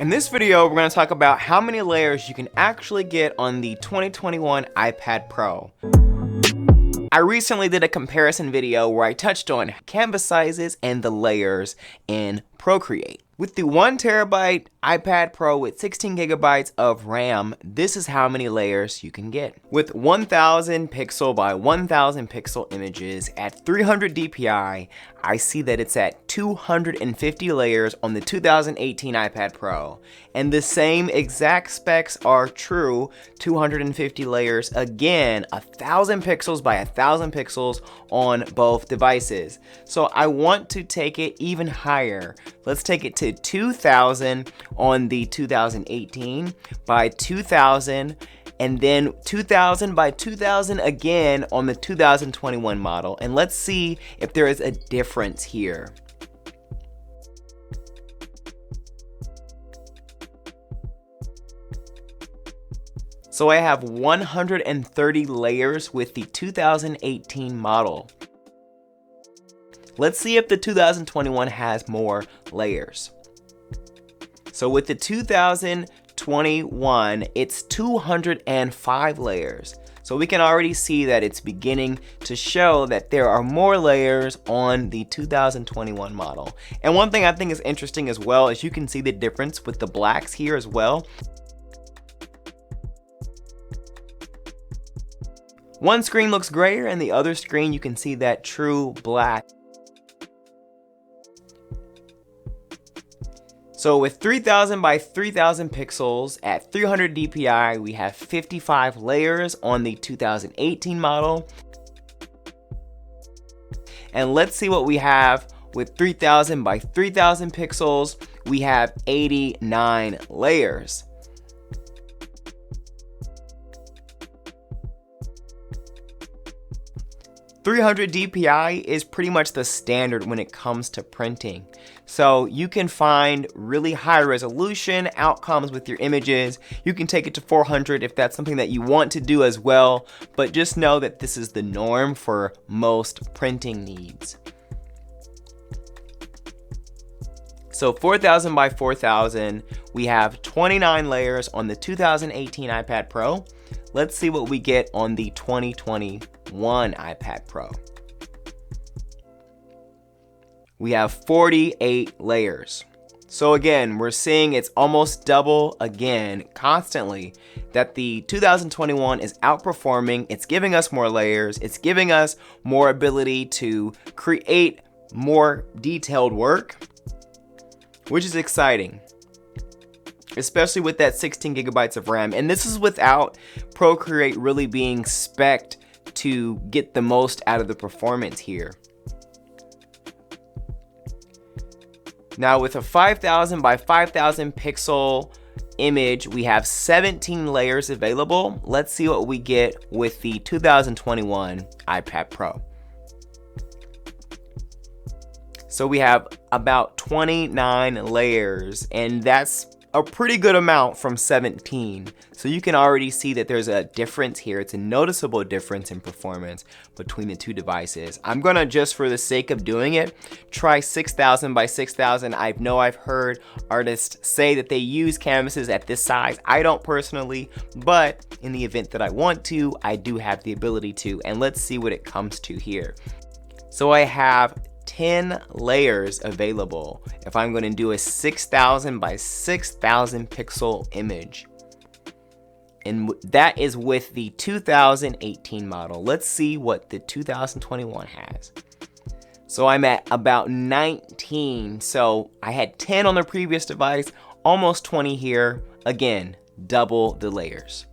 In this video, we're going to talk about how many layers you can actually get on the 2021 iPad Pro. I recently did a comparison video where I touched on canvas sizes and the layers in Procreate. With the 1TB iPad Pro with 16GB of RAM, this is how many layers you can get. With 1000 pixel by 1000 pixel images at 300 DPI, I see that it's at 250 layers on the 2018 iPad Pro. And the same exact specs are true, 250 layers again, 1000 pixels by 1000 pixels on both devices. So I want to take it even higher. Let's take it to 2000 on the 2018 by 2000, and then 2000 by 2000 again on the 2021 model. And let's see if there is a difference here. So I have 130 layers with the 2018 model. Let's see if the 2021 has more layers. So with the 2021, it's 205 layers. So we can already see that it's beginning to show that there are more layers on the 2021 model. And one thing I think is interesting as well is you can see the difference with the blacks here as well. One screen looks grayer and the other screen you can see that true black. So with 3000 by 3000 pixels at 300 DPI, we have 55 layers on the 2018 model. And let's see what we have with 3000 by 3000 pixels. We have 89 layers. .300 DPI is pretty much the standard when it comes to printing. So you can find really high resolution outcomes with your images. You can take it to 400 if that's something that you want to do as well, but just know that this is the norm for most printing needs. So 4000 by 4000, we have 29 layers on the 2018 iPad Pro. Let's see what we get on the 2021 iPad Pro. We have 48 layers. So again, we're seeing it's almost double again constantly, that the 2021 is outperforming. It's giving us more layers. It's giving us more ability to create more detailed work, which is exciting, especially with that 16GB of RAM. And this is without Procreate really being spec'd to get the most out of the performance here. Now with a 5000 by 5000 pixel image, we have 17 layers available. Let's see what we get with the 2021 iPad Pro. So we have about 29 layers, and that's a pretty good amount from 17. So you can already see that there's a difference here. It's a noticeable difference in performance between the two devices. I'm gonna, just for the sake of doing it, try 6000 by 6000. I know I've heard artists say that they use canvases at this size. I don't personally, but in the event that I want to, I do have the ability to. And let's see what it comes to here. So I have 10 layers available if I'm going to do a 6000 by 6000 pixel image, and that is with the 2018 model. Let's see what the 2021 has. So I'm at about 19. So I had 10 on the previous device, almost 20 here. Again, double the layers.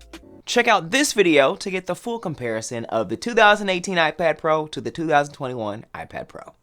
Check out this video to get the full comparison of the 2018 iPad Pro to the 2021 iPad Pro.